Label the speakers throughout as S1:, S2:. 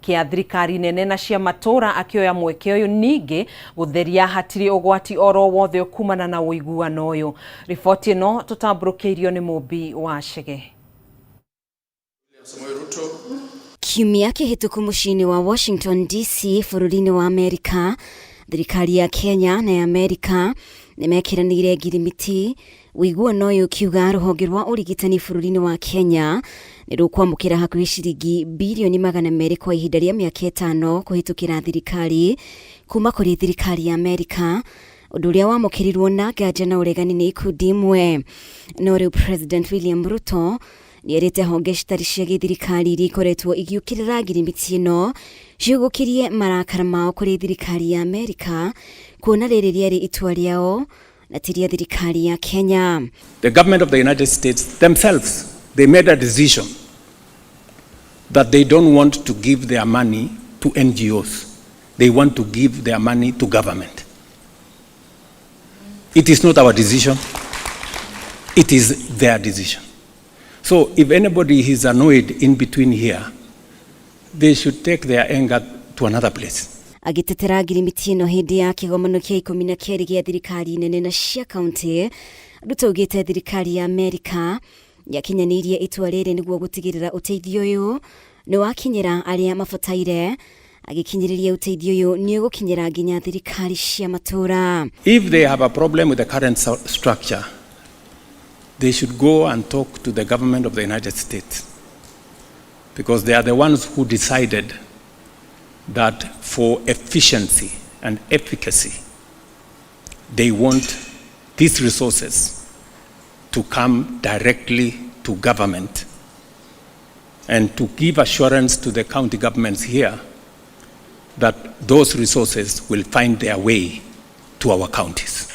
S1: kia thirikari nene na cia matora akioya mweke uyu ningi gutheria hatiri ugwati oro wothe kumana na uiguano uyu. Ripoti ino tutambũrũkĩirio ni Mũmbi wa Chege.
S2: Kiumia kĩhĩtũku mũciĩ-inĩ wa Washington DC bũrũri-inĩ wa Amerika, thirikari ya Kenya na Amerika nĩmekiranĩire ngirimiti uiguano uyu kiuga rũhonge rwa ũrigitani bũrũri-inĩ wa Kenya nĩrũkwamũkĩra hakuhĩ ciringi bilioni 200 kwa ihinda rĩa mĩaka 5 kũhĩtũkĩra thirikari kuma kũrĩ thirikari ya Amerika, ũndũ ũrĩa wamũkĩrirwo na nganja na ũregani nĩ ikundi imwe. No rĩu President William Ruto nĩerĩte honge citarĩ cia gĩthirikari iria ikoretwo igiũkĩrĩra ngirimiti ĩno ciũgũkĩrie marakara mao kũrĩ thirikari ya Amerika, kuona rĩrĩ rĩarĩ itua rĩao na ti rĩa thirikari ya Kenya.
S3: The government of the United States themselves, they made a decision that they don't want to give their money to NGOs. They want to give their money to government. It is not our decision. It is their decision. So if anybody is annoyed in between here, they should take their anger to another place.
S2: Agitetera ngirimiti ĩno hĩndĩ ya kĩgomano kĩa 12 gĩa thirikari nene na cia kaunti, Ruto augĩte thirikari ya Amerika yakinyanĩirie itua rĩrĩ nĩguo gũtigĩrĩra ũteithio ũyũ nĩ wakinyĩra arĩa mabataire, agĩkinyĩrĩria ũteithio ũyũ nĩ ũgũkinyĩra nginya thirikari cia matũra.
S3: If they have a problem with the current structure, they should go and talk to the government of the United States, because they are the ones who decided that for efficiency and efficacy, they want these resources to come directly to government and to give assurance to the county governments here that those resources will find their way to our counties.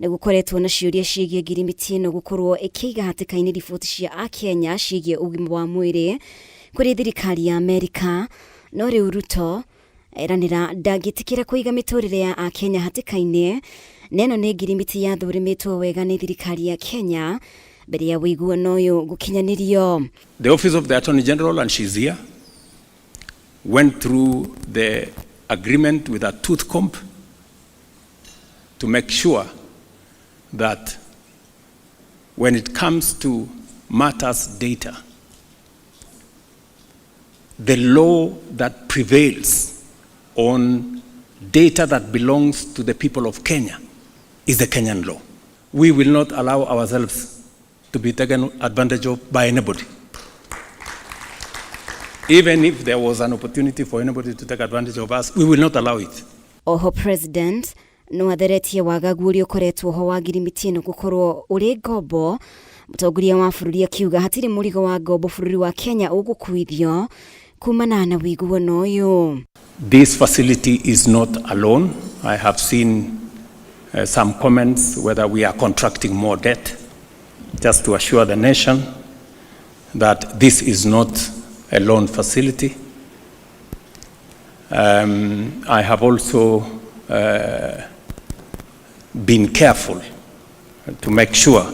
S2: Nĩgũkoretwo na ciũria ciĩgiĩ ngirimiti ĩno gũkorwo ĩkĩiga hatĩka-inĩ riboti cia Akenya ciĩgiĩ ũgima wa mwĩrĩ kũrĩ thirikari ya Amerika, no rĩu Ruto eranĩra ndangĩtĩkĩra kũiga mĩtũrĩre ya Akenya hatĩka-inĩ, na ĩno nĩ ngirimiti yathũrimĩtwo wega nĩ thirikari ya Kenya mbere ya ũiguano ũyũ gũkinyanĩrio.
S3: The Office of the Attorney General, and she's here, went through the agreement with a tooth comb to make sure that when it comes to matters data, the law that prevails on data that belongs to the people of Kenya is the Kenyan law. We will not allow ourselves to be taken advantage of by anybody. Even if there was an opportunity for anybody to take advantage of us, we will not allow it.
S2: Oho President no atheretie wagagu ũrĩa ũkoretwo ho wa ngirimiti ĩno gũkorwo ũrĩ ngombo, mũtongoria wa bũrũri akiuga hatirĩ mũrigo wa ngombo bũrũri wa Kenya ũgũkuithio kumana na ũiguano ũyũ.
S3: This facility is not alone. I have seen some comments whether we are contracting more debt, just to assure the nation that this is not a loan facility. I have also been careful to make sure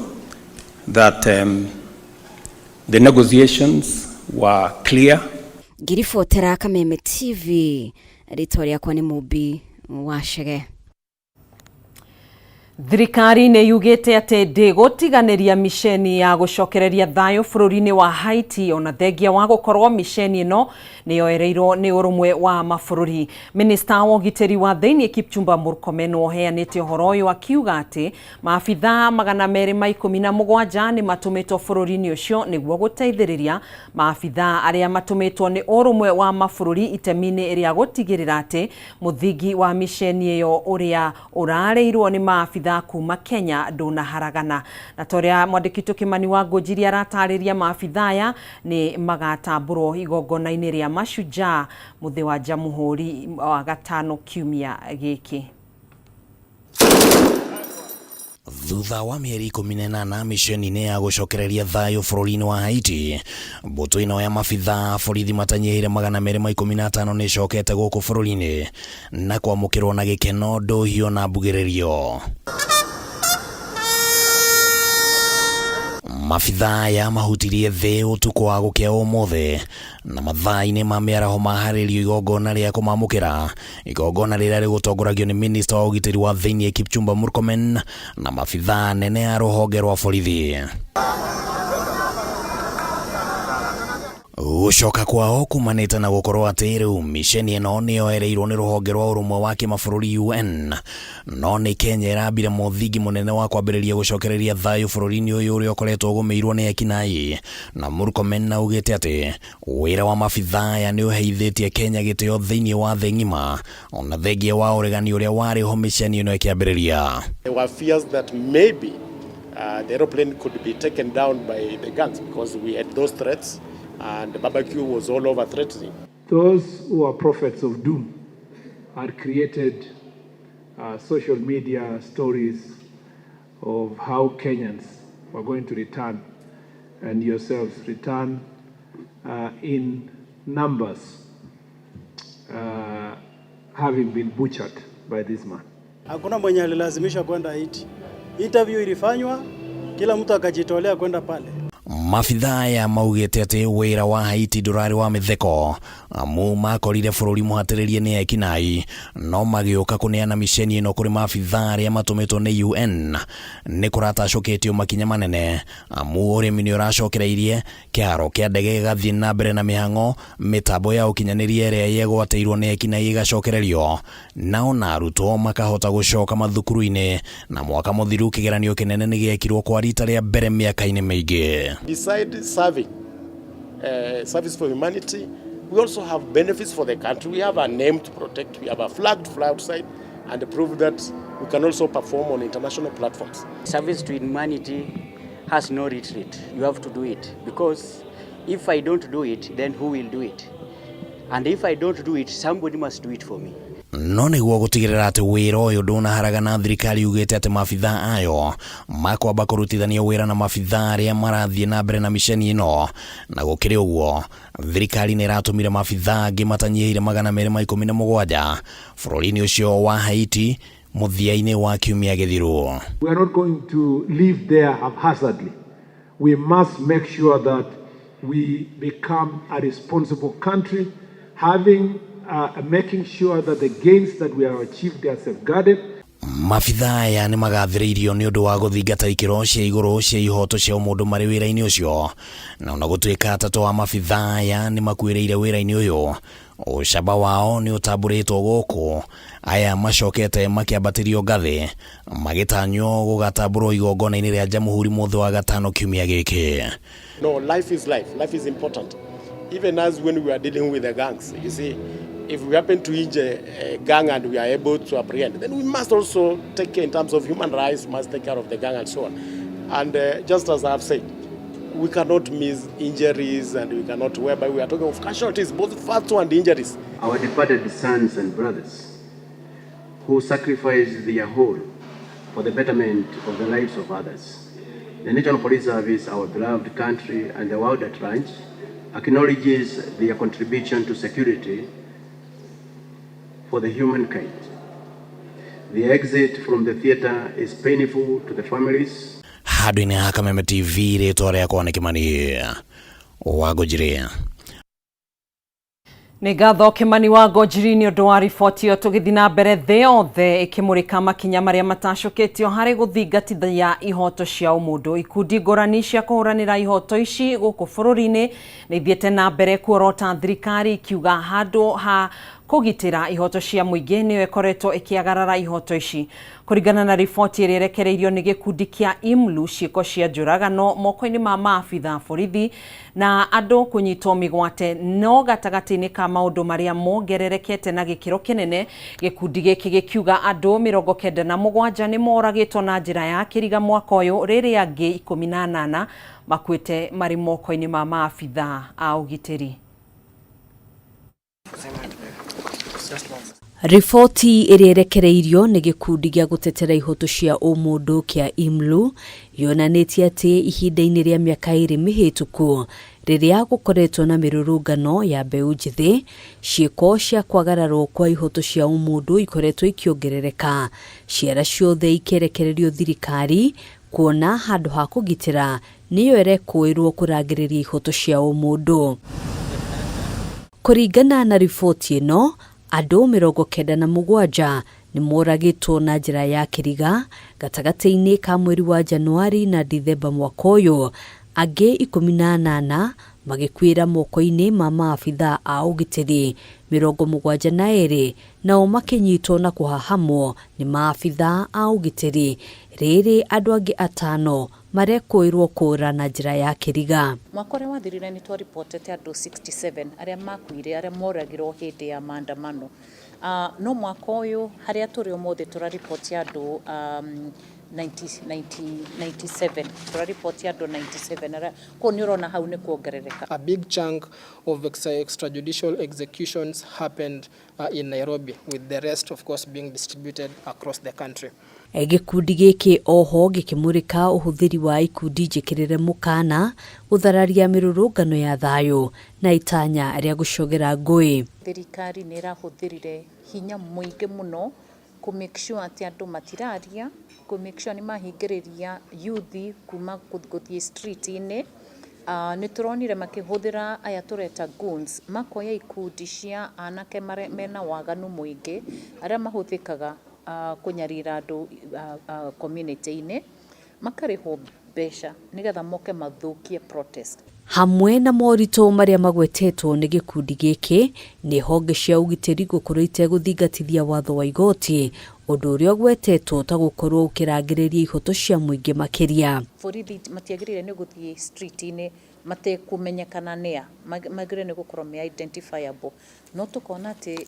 S3: that the negotiations were clear.
S2: Ngiribotera Kameme TV, rĩtwa rĩakwa nĩ Mũmbi wa Chege.
S1: Thirikari nĩ yugĩte atĩ ndĩgũtiganĩria misheni ya gũcokereria thayũ bũrũri-inĩ wa Haiti ona thengia wa gũkorwo misheni ĩno nĩ yoereirwo nĩ ũrũmwe wa mabũrũri. Minister wa ũgitĩri wa thĩinĩ Kipchumba Murkomen woheanĩte ũhoro ũyũ akiuga atĩ maabitha 217 nĩ matũmĩtwo bũrũri-inĩ ũcio nĩguo gũteithĩrĩria maabitha arĩa matũmĩtwo nĩ ũrũmwe wa mabũrũri itemi-inĩ rĩa gũtigĩrĩra atĩ mũthingi wa misheni ĩyo ũrĩa ũrarĩirwo nĩ maabitha kuma Kenya ndũnaharagana. Na toria mwandĩki Kimani wa Ngũnjiri aratarĩria maabitha aya nĩ magatambũrwo igongona-inĩ rĩa Mashujaa mũthĩ wa Jamhuri wa gatano kiumia gĩkĩ.
S4: Thutha wa mĩeri 18 misheni-inĩ ya gũcokereria thayũ bũrũri-inĩ wa Haiti, mbũtũ ĩno ya mabitha borithi matanyĩhĩire 215 nĩ ĩcokete gũkũ bũrũri-inĩ na kwamũkĩrwo na gĩkeno, ndũhiũ na mbugĩrĩrio. Mabithaa ya mahutirie thĩ ũtukũ wa gũkĩa ũmũthĩ na mathaa-inĩ ma mĩaraho maharĩrio igongona rĩa kũmamũkĩra. Igongona rĩrĩa rĩgũtongoragio nĩ Minister wa ũgitĩri wa thĩinĩ Kipchumba Murkomen na mabithaa nene ya rũhonge rwa borithi. Gũcoka kwao kumanĩte na gũkorwo atĩ rĩu misheni ĩno nĩyoereirwo nĩ rũhonge rwa ũrũmwe wa kĩmabũrũri UN, no nĩ Kenya ĩrambire mũthingi mũnene wa kwambĩrĩria gũcokereria thayũ bũrũri-inĩ ũyũ ũrĩa ũkoretwo ũgũmĩirwo nĩ ekinaĩ. Na Murkomen augĩte atĩ wĩra wa mabithaa aya nĩũheithĩtie Kenya gĩtĩo thĩinĩ wa thĩ ng'ima, ona thengia wa ũregani ũrĩa warĩ ho misheni ĩno ĩkĩambĩrĩria.
S5: There were fears that maybe the aeroplane could be taken down by the gangs because we had those threats. And the barbecue was all over threatening.
S6: Those who are prophets of doom had created social media stories of how Kenyans were going to return, and yourselves return in numbers, having been butchered by this man.
S7: Hakuna mwenye alilazimisha kwenda Haiti. Interview ilifanywa, kila mtu akajitolea kwenda pale.
S4: Mabithaa ya maugĩte atĩ wĩra wa Haiti ndũrarĩ wa mĩtheko, amu makorire bũrũri mũhatĩrĩrie nĩ ekinaĩ, no magĩũka kũneana misheni ĩno kũrĩ mabithaa arĩa matũmĩtwo nĩ UN nĩ kũratacũkĩtio makinya manene, amu ũrĩmi nĩ ũracokereirie, kĩharo kĩa ndege gĩgathiĩ na mbere na mĩhang'o, mĩtambo ya ũkinyanĩria ĩrĩa yegwatĩirwo nĩ ekinaĩ ĩgacokererio, nao na arutwo makahota gũcoka mathukuru-inĩ, na mwaka mũthiru kĩgeranio kĩnene nĩ gĩekirwo kwa rita rĩa mbere mĩaka-inĩ mĩingĩ.
S5: Besides serving, service for humanity, we also have benefits for the country. We have a name to protect. We have a flag to fly outside and prove that we can also perform on international platforms.
S8: Service to humanity has no retreat. You have to do it, because if I don't do it, then who will do it? And if I don't do it, somebody must do it for me.
S4: No nĩguo gũtigĩrĩra atĩ wĩra ũyũ ndũnaharagana, thirikari yugĩte atĩ mabithaa ayo makwamba kũrutithania wĩra na mabithaa arĩa marathiĩ na mbere na misheni ĩno, na gũkĩrĩ ũguo thirikari nĩ ĩratũmire mabithaa angĩ matanyihĩire 217 bũrũri-inĩ ũcio wa Haiti mũthia-inĩ wa kiumia gĩthiru.
S6: We are not going to live there haphazardly. We must make sure that we become a responsible country, making sure that the gains that we have achieved are safeguarded.
S4: Mabithaa aya nĩ magathĩrĩirio nĩ ũndũ wa gũthingata ikĩro cia igũrũ cia ihoto cia mũndũ marĩ wĩra-inĩ ũcio, na ona gũtuĩka atatũ wa mabithaa aya nĩ makuĩrĩire wĩra-inĩ ũyũ, ũcamba wao nĩ ũtambũrĩtwo gũkũ, aya macokete makĩambatĩrio ngathĩ magĩtanywo gũgatambũrwo igongona-inĩ rĩa Jamhuri mũthĩ wa gatano kiumia gĩkĩ.
S5: No, life is life. Life is important. Even as when we are dealing with the gangs, you see, if we happen to injure a gang and we are able to apprehend, then we must also take care in terms of human rights, must take care of the gang and so on. And just as I have said, we cannot miss injuries, and we cannot, whereby we are talking of casualties, both fatal and injuries.
S9: Our departed sons and brothers who sacrificed their whole for the betterment of the lives of others. The National Police Service, our beloved country, and the world at large acknowledges their contribution to security for the humankind. The exit from the theater is painful to the families.
S4: Handũ-inĩ ha Kameme TV rĩtwa rĩakwa nĩ Kimani Waziri.
S1: Nĩ ngatho Kĩmani wa Waziri nĩ ũndũ wa riboti ĩyo. Tũgĩthiĩ na mbere, thĩ yothe ĩkĩmũrĩka makinya marĩa matacũkĩtio harĩ gũthingatithia ihoto cia ũmũndũ. Ikundi ngũrani cia kũhũranĩra ihoto ici gũkũ bũrũri-inĩ nĩ ithiĩte na mbere kuorota thirikari ikiuga handũ ha kũgitĩra ihoto cia mũingĩ nĩyo ĩkoretwo ĩkĩagarara ihoto ici. Kũringana na riboti ĩrĩa ĩrekereirio nĩ gĩkundi kĩa IMLU, ciĩko cia njũragano moko-inĩ ma maabithaa borithi na andũ kũnyitwo mĩgwate no gatagatĩ-inĩ ka maũndũ marĩa mongererekete na gĩkĩro kĩnene, gĩkundi gĩkĩ gĩkiuga andũ 97 nĩ moragĩtwo na njĩra ya kĩriga mwaka ũyũ, rĩrĩa angĩ 18 makuĩte marĩ moko-inĩ ma maabithaa a ũgitĩri.
S10: Riboti ĩrĩa ĩrekereirio nĩ gĩkundi gĩa gũtetera ihoto cia ũmũndũ kĩa IMLU yonanĩtie atĩ ihinda-inĩ rĩa mĩaka 2 mĩhĩtũku, rĩrĩa gũkoretwo na mĩrũrũngano ya mbeũ njĩthĩ, ciĩko cia kwagararwo kwa ihoto cia ũmũndũ ikoretwo ikiongerereka, ciara ciothe ikerekererio thirikari kuona handu ha kugitira niyo erekuirwo kuragiriria ihoto cia umundu. Kuringana na riboti ino, andu 97 ni moragitwo na njira ya kiriga gatagati-ini ka mweri wa Januari na Dithemba mwaka uyu, angi 18 magikwira moko-ini ma maabitha a ugitiri 72 nao makinyitwo na kuhahamwo ni maabitha a ugitiri. Riri andu angi 5 marekuirwo kura na njira ya kiriga.
S11: Mwaka uria wathirire ni twaripotete andu 67 aria makuire aria moragirwo hindi ya maandamano. No mwaka uyu haria turi umuthi turaripoti andu 97 turaripoti andu 97 ko ni urona hau ni kuongerereka.
S12: A big chunk of extrajudicial executions happened in Nairobi, with the rest of course being distributed across the country.
S10: Gikundi giki oho gikimurika uhuthiri wa ikundi njikirire mukana uthararia mirurungano ya thayo na itanya aria gucogera ngui.
S11: Thirikari ni irahuthirire hinya muingi muno ku make sure ati andu matiraria, ku make sure ni mahingiriria youth kuma kuthie street-ini. Ni turonire makihuthira aya tureta goons makoya ikundi cia anake mena waganu muingi aria mahuthikaga kunyarira andu community-ini, makariho besha nigetha moke mathukie protest.
S10: Hamwe na morito maria magwetetwo ni gikundi giki ni honge cia ugitiri gukorwo iteguthingatithia watho wa igoti, undu uria gwetetwo ta gukorwo ukirangiriria ihoto cia muingi makiria.
S11: Borithi matiagirire ni guthie street-ini matekumenyekana nia, magire ni gukorwo me identifiable. No tukona ati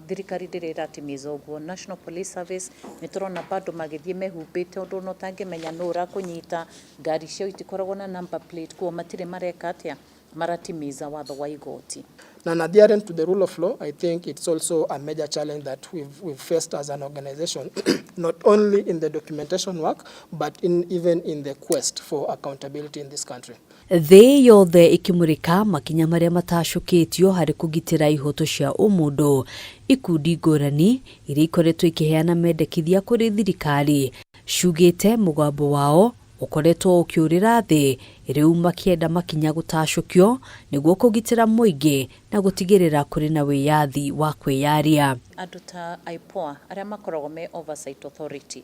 S11: thirikari ndiri iratimiza uguo. National Police Service ni turona bado magithie mehumbite undu no tangimenya no urakunyita ngari cio itikoragwo na number plate kuo matire mareka atia maratimiza watho wa igoti.
S12: And adherent to the rule of law, I think it's also a major challenge that we've faced as an organization, not only in the documentation work, but even in the quest for accountability in this country.
S10: Thii yothe ikimurika makinya maria matacukitio hari kugitira ihoto cia umundu. Ikundi ngurani iria ikoretwo ikiheana mendekithia kuri thirikari cugite mugambo wao ukoretwo ukiurira thi, riu makienda makinya gutacukio niguo kugitira muingi na gutigirira kuri na wiyathi wa kwiyaria.
S11: Andu ta IPOA aria makoragwo me oversight authority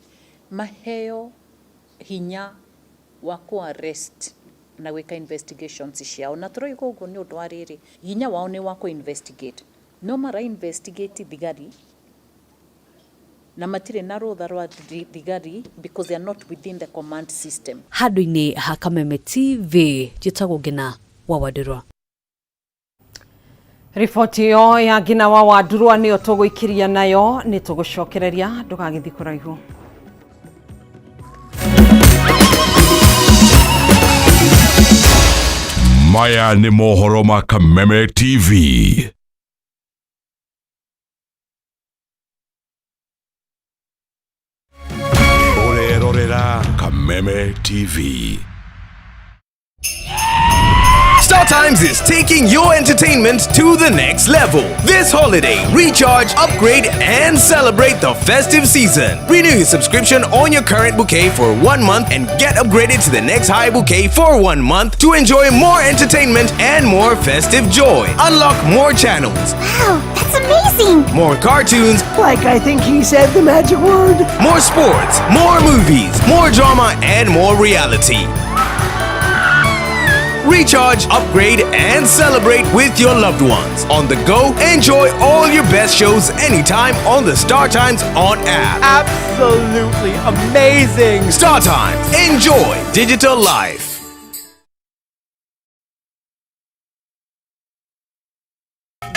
S11: maheo hinya wa ku arrest na weka investigations ciao, na turoigo uguo ni undu wa riri hinya wao ni wa ku investigate. No mara investigate thigari na matire na rutha rwa thigari because they are not within the command system.
S10: Handu-ini ha Kameme TV jitagwo Ngina wa Wadirwa.
S1: Riboti yo ya Ngina wa Wadirwa niyo tuguikiria nayo, ni tugucokereria ndugagithi kuraihu.
S13: Maya ni mohoro ma Kameme TV. Kameme TV.
S14: StarTimes is taking your entertainment to the next level. This holiday, recharge, upgrade, and celebrate the festive season. Renew your subscription on your current bouquet for 1 month and get upgraded to the next high bouquet for 1 month to enjoy more entertainment and more festive joy. Unlock more channels.
S15: Wow, that's amazing!
S14: More cartoons.
S15: Like I think he said the magic word.
S14: More sports, more movies, more drama, and more reality. Recharge, upgrade, and celebrate with your loved ones. On the go, enjoy all your best shows anytime on the StarTimes On app.
S15: Absolutely amazing!
S14: StarTimes. Enjoy digital life.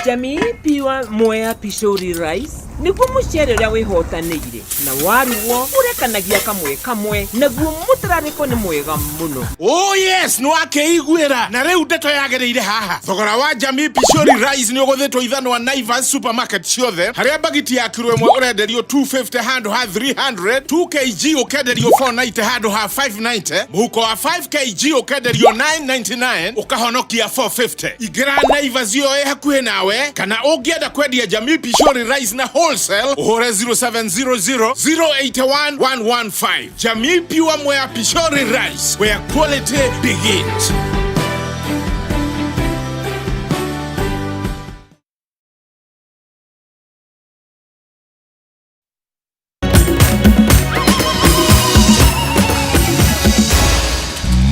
S16: Jamii piwa moya pishori rice niguo mucere uria wihotanire na waruo urekanagia kamwe naguo mutarariko ni mwega muno.
S17: Oh yes, no akeiguira na riu ndeto yagereire haha. Thogora wa Jamii pishori rice ni uguthetwo ithano wa Naivas supermarket ciothe haria bagiti ya kilo imwe urenderio 250 handu ha 300, 2 kg ukenderio 490 handu ha 590, muhuko wa 5 kg ukenderio 999 ukahonokia 450. Igira Naivas yo hakuhe nawe kana ungienda kwendia Jamii pishori rice na wholesale uhore 0700 081 115. Jamii Pure Mwea Pishori Rice, where quality begins.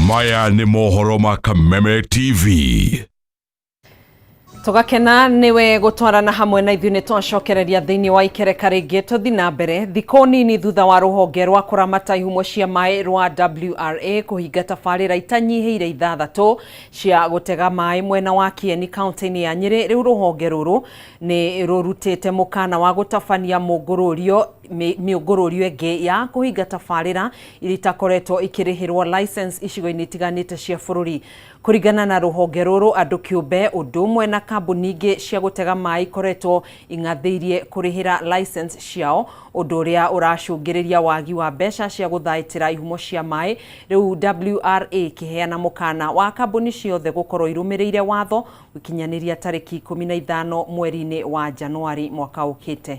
S13: Maya ni mohoro ma Kameme TV.
S1: Tugakena niwe gutwarana hamwe na ithuĩ nĩtwacokereria thĩinĩ wa ikereka rĩngĩ tũthi na mbere thikũ nini thutha wa rũhonge rwa kũramata ihumo cia maĩ rwa WRA kũhinga tabarĩra itanyihĩire ithathatũ cia gũtega maĩ mwena wa Kieni kaunti-inĩ ya Nyĩrĩ. Rĩu rũhonge rũrũ nĩ rũrutĩte mũkana wa gũtabania mĩũngũrũrio ĩngĩ ya kũhinga tabarĩra iria itakoretwo ikĩrĩhĩrwo license icigo-inĩ itiganĩte cia bũrũri. Kũringana na rũhonge rũrũ, andũ kĩũmbe ũndũ ũmwe na kambuni ingĩ cia gũtega maĩ ikoretwo ing'athĩirie kũrĩhĩra license ciao, ũndũ ũrĩa ũracũngĩrĩria wagi wa mbeca cia gũthaĩtĩra ihumo cia maĩ. Rĩu WRA kĩheana mũkana wa kambuni ciothe gũkorwo irũmĩrĩire watho gũkinyanĩria tarĩki 15 mweri-inĩ wa Januari mwaka ũkĩte.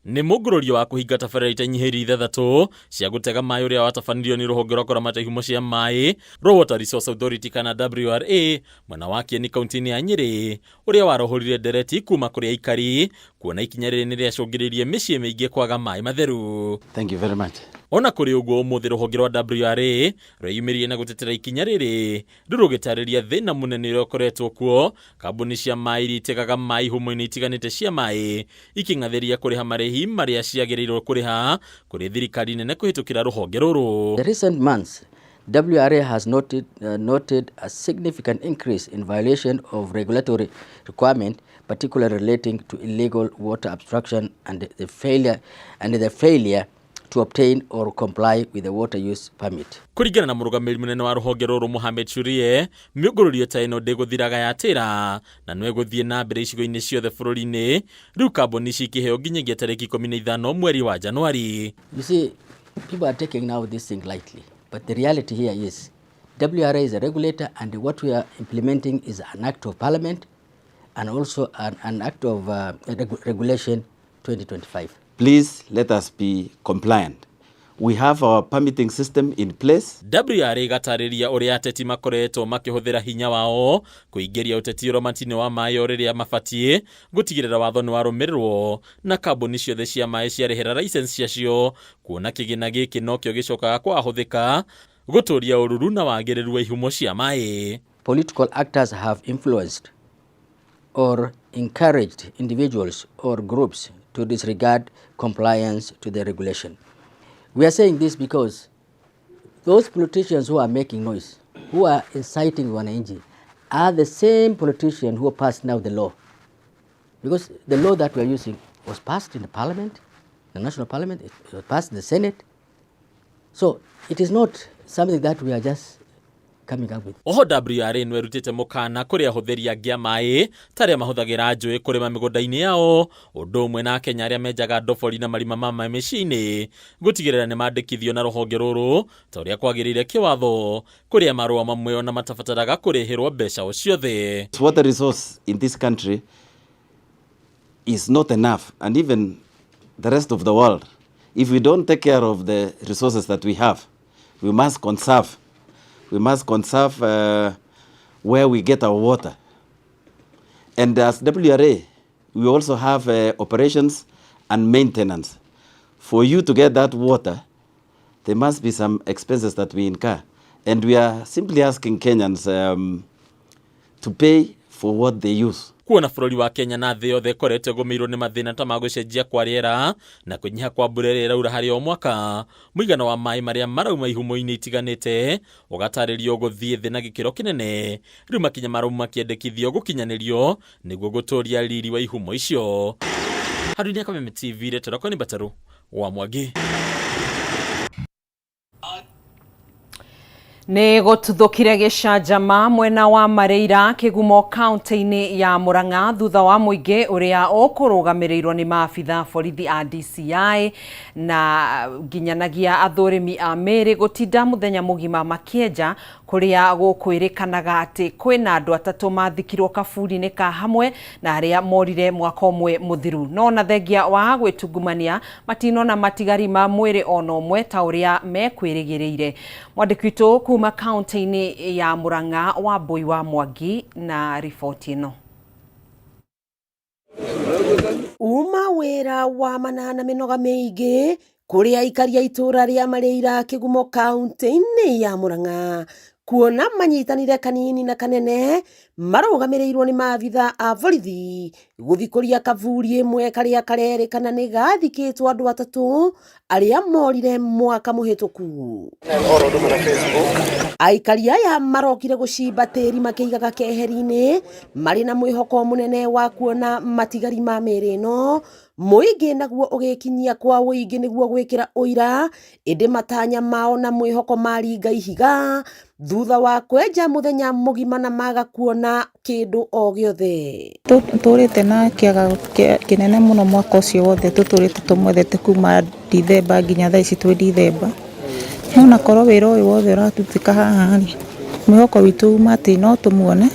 S18: Nĩ mũngũrũrio wa kũhinga tabarĩra itanyihĩire ithathatũ cia gũtega maĩ ũrĩa watabanirio nĩ rũhonge rwa kũramata ihumo cia maĩ rwa Water Resource Authority kana WRA mwena wa Kieni kaunti-inĩ ya Nyĩrĩ, ũrĩa warohorire ndereti kuma kũrĩ aikari kuona ikinya rĩrĩ nĩ rĩacũngĩrĩirie mĩciĩ mĩingĩ kwaga maĩ matheru.
S19: Thank you very much.
S18: Ona kũrĩ ũguo, ũmũthĩ rũhonge rwa WRA rweyumĩririe na gũtetera ikinya rĩrĩ rũgĩtarĩria thĩna mũnene ũrĩa ũkoretwo kuo, kambuni cia maĩ iria itegaga maĩ ihumo-inĩ itiganĩte cia maĩ iking'athĩria kũrĩha marĩhi marĩa ciagĩrĩirwo kũrĩha kũrĩ thirikari nene kũhĩtũkĩra rũhonge rũrũ.
S19: The recent months, WRA has noted a significant increase in violation of regulatory requirement, particularly relating to illegal water abstraction and the failure to obtain or comply with the water use permit.
S18: Kũringana na mũrũgamĩrĩri mũnene wa rũhonge rũrũ Mohamed Shurie, mĩũngũrũrio ta ĩno ndĩgũthiraga yatĩra na no ĩgũthiĩ na mbere icigo-inĩ ciothe bũrũri-inĩ, rĩu kambuni cikĩheo nginyagia tarĩki 15 mweri wa Januari.
S19: You see, people are taking now this thing lightly, but the reality here is WRA is a regulator, and what we are implementing is an act of parliament and also an act of regulation 2025.
S20: Please let us be compliant. We have our permitting system in place.
S18: WRA gatarĩria ũrĩa ateti makoretwo makĩhũthĩra hinya wao kũingĩria ũteti ũromatine wa maĩ o rĩrĩa mabatiĩ gũtigĩrĩra watho nĩ warũmĩrĩrwo na kambuni ciothe cia maĩ ciarĩhĩra license ciacio, kuona kĩgĩna gĩkĩ nokĩo gĩcokaga kwahũthĩka gũtũria ũruru na wagĩrĩru wa ihumo cia maĩ.
S19: Political actors have influenced or encouraged individuals or groups to disregard compliance to the regulation. We are saying this because those politicians who are making noise, who are inciting wananchi, are the same politicians who passed now the law. Because the law that we are using was passed in the parliament, the national parliament, it was passed in the Senate. So it is not something that we are just coming up with.
S18: Oho WRA nĩ werutĩte mũkana kũrĩ ahũthĩri angĩ a maĩ tarĩa mahũthagĩra njũĩ kũrĩma mĩgũnda-inĩ yao, ũndũ ũmwe na Akenya arĩa menjaga ndobori na marima ma maĩ mĩciĩ-inĩ gũtigĩrĩra nĩ mandĩkithio na rũhonge rũrũ ta ũrĩa kwagĩrĩire kĩwatho, kũrĩa marũa mamwe ona matabataraga kũrĩhĩrwo mbeca o ciothe.
S20: Water resource in this country is not enough, and even the rest of the world, if we don't take care of the resources that we have, we must conserve. We must conserve where we get our water. And as WRA, we also have operations and maintenance. For you to get that water, there must be some expenses that we incur. And we are simply asking Kenyans to pay for what they use.
S18: Kuona bũrũri wa Kenya na thĩ yothe koretwo gũmĩirwo nĩ mathĩna ta magũcenjia kwa rĩera na kũnyiha kwa mbura ĩrĩa ĩraura harĩ o mwaka, mũigana wa maĩ marĩa marauma ihumo-inĩ itiganĩte ũgatarĩrio gũthiĩ thĩ na gĩkĩro kĩnene, rĩu makinya marauma makĩendekithio gũkinyanĩrio nĩguo gũtũria riri wa ihumo icio. Harũni Kameme TV retorako nĩ Bataru wa Mwangi.
S1: Nĩ gũtuthũkire gĩcanjama mwena wa Mariira kĩgumo kaunti-inĩ ya Murang'a thutha wa mũingĩ ũrĩa ũkũrũgamĩrĩirwo nĩ maabitha borithi a DCI na nginyanagia athũrĩmi a Mĩrĩ gũtinda mũthenya mũgima makĩenja kuria gukwirikanaga ati kwina andu atatu mathikirwo kaburi-ini ka hamwe na aria morire mwaka umwe muthiru, no na thengia wa gwitungumania matinona matigari ma mwiri ona umwe ta uria mekwirigiriire. Mwandiki witu kuma kaunti-ini ya Murang'a Wambui wa Mwangi na riboti ino.
S21: Uma wira wa manana minoga meige kuria ikaria itura ria Mariira Kigumo kaunti-ini ya Murang'a kuona manyitanire kanini na kanene marugamirirwo ni maabitha a borithi guthikuria kaburi imwe karia karerikana ni gathikitwo andu atatu aria morire mwaka muhituku. Aikari aya marokire gucimba tiri makiigaga keheri-ini mari na mwihoko munene wa kuona matigari ma miri ino, muingi naguo ugikinyia kwa uingi niguo gwikira uira indi matanya mao na mwihoko maringa ihiga thutha wa kwenja muthenya mugima na maga kuona kindu o giothe.
S22: Turite na kiaga kinene muno mwaka ucio wothe tuturite tumwethete kuma Dithemba nginya thaa ici twi Dithemba, no nakorwo wira uyu wothe uratutika haha mwihoko witu uma ati no tumuone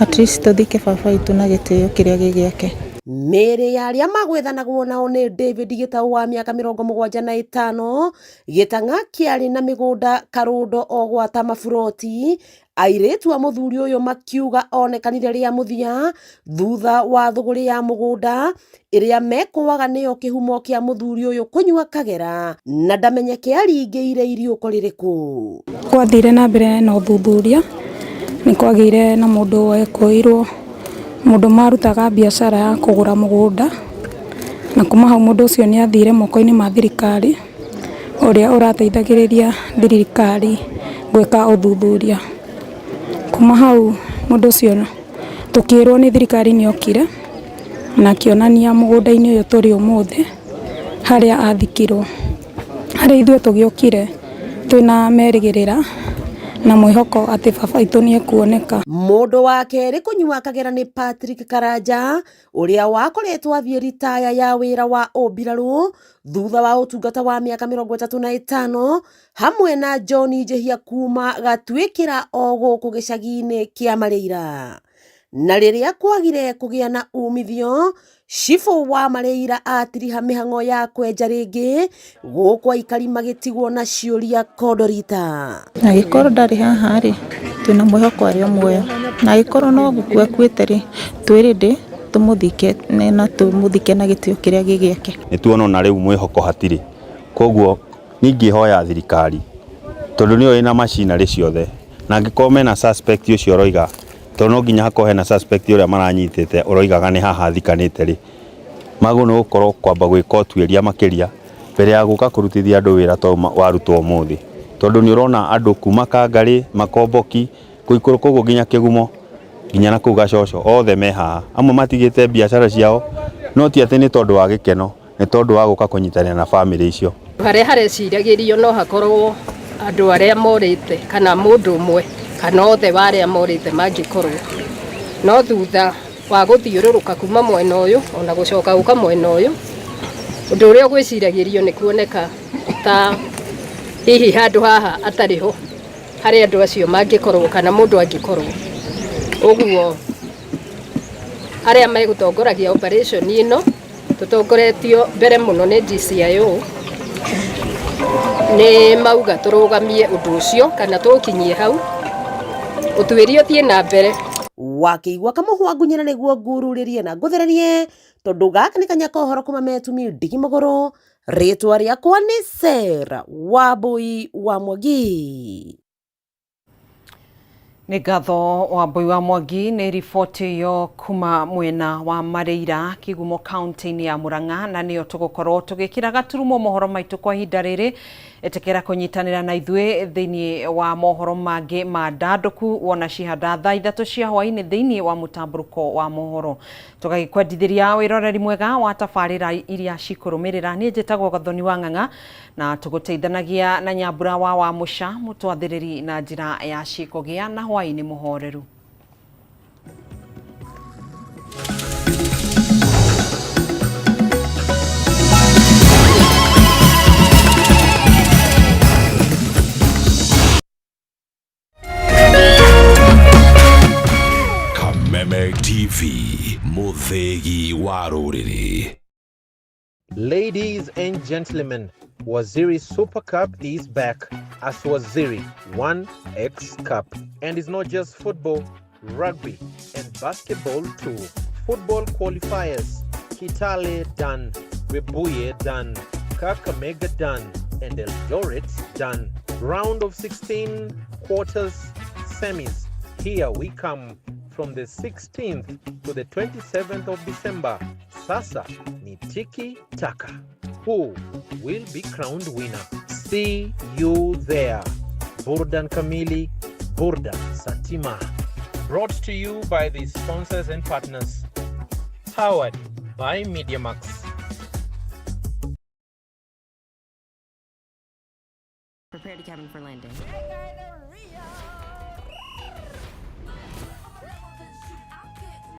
S22: at least tuthike baba witu na gitio kiria gigiake.
S21: Meri ya aria magwethanagwo nao ni David Gitau wa miaka 75 Gitang'a kiari na migunda Karundo o gwata maburoti. Airetu a muthuri uyu makiuga onekanire ria muthia thutha wa thuguri ya mugunda iria mekuaga niyo kihumo kia muthuri uyu kunywa kagera na ndamenyeke aringiire iriuko ririku.
S22: Kwathire na mbere na uthuthuria ni kwagire na mundu wekuirwo mundu marutaga biashara ya kugura mugunda na kuma hau mundu ucio ni athire moko-ini ma thirikari uria urateithagiriria thirikari gwika uthuthuria. Kuma hau mundu ucio tukirwo ni thirikari ni okire na kionania mugunda-ini uyu turi umuthi haria athikirwo, haria ithue tugiokire twina merigirira na mwihoko ati baba itu ni ekuoneka.
S21: Mundu wa keri kunywa kagera ni Patrick Karanja uria wakoretwo athie ritaya ya wira wa obiraru thutha wa utungata wa miaka 35 hamwe na John Njehia kuma gatwikira o guku gicagi-ini kia Mariira. Na riria kwagire kugia na umithio Shifo wa Mariira atiriha mihango ya kwenja ringi guku aikari magitigwo na ciuria kodorita.
S22: Na gikoro ndari haha ri twina mwihoko ari omwe na gikoro no gukua kwite ri twirinde tumuthike na gitio kiria gigiake.
S23: Nituona na riu mwihoko hatiri koguo ningihoya thirikari tondu niyo ina machinery ciothe na ngikorwo mena suspect ucio roiga tondu no nginya hakohe na suspect uria maranyitite uroigaga ni haha thikanite ri magu no gukorwo kwamba gwika utuiria makiria mbere ya guka kurutithia andu wira to warutwo umuthi tondu ni urona andu kuma Kangari Makomboki kuikuru koguo nginya Kigumo nginya na kuu Gacoco othe me haha amwe matigite biashara ciao no ti ati ni tondu wa gikeno ni tondu wa guka kunyitana na family icio.
S24: Haria hareciragirio no hakorwo andu aria morite kana mundu umwe kana othe baria morite mangikorwo no thutha wa guthiururuka kuma mwena uyu ona gucoka uka mwena uyu undu uria gwiciragirio ni kuoneka ta hihi handu haha atariho haria andu acio mangikorwo kana mundu angikorwo uguo aria megutongoragia operation ino tutongoretio mbere muno ni DCIO ni mauga turugamie undu ucio kana tukinyie hau utuirio thie na mbere.
S21: Wakiigua kamuhwa ngunyana niguo ngururirie na nguthererie tondu gaka ni kanya kohoro kuma metumi ndigi mogoro ritwa riakwa ni Sera Wambui wa Mwangi.
S1: Ni ngatho Wambui wa Mwangi ni riboti yo kuma mwena wa Mariira Kigumo kaunti-ini ya Murang'a na niyo tugukorwo tugikira gaturumo mohoro maitu kwa hinda riri etekera kunyitanira na ithue thiini wa mohoro mangi ma ndanduku wona cihanda thaa 3 cia hwaini thiini wa mutamburuko wa mohoro tugagikwendithiria wiroreri mwega wa tabarira iria cikurumirira ni njitagwo Gathoni wa Ng'ang'a na tuguteithanagia na Nyambura wa Musha mutwathiriri na njira ya cikugia na hwaini muhoreru.
S13: Kameme TV, Muthegi wa Ruriri.
S2: Ladies and gentlemen, Waziri Super Cup is back as Waziri 1X Cup. And it's not just football, rugby and basketball too. Football qualifiers, Kitale done, Webuye done, Kakamega done, and Eldoret done. Round of 16, quarters, semis. Here we come from the 16th to the 27th of December. Sasa ni tiki taka. Who will be crowned winner? See you there. Burdan Kamili, Burdan Satima. Brought to you by the sponsors and partners. Powered by MediaMax.
S3: Prepare to cabin for landing.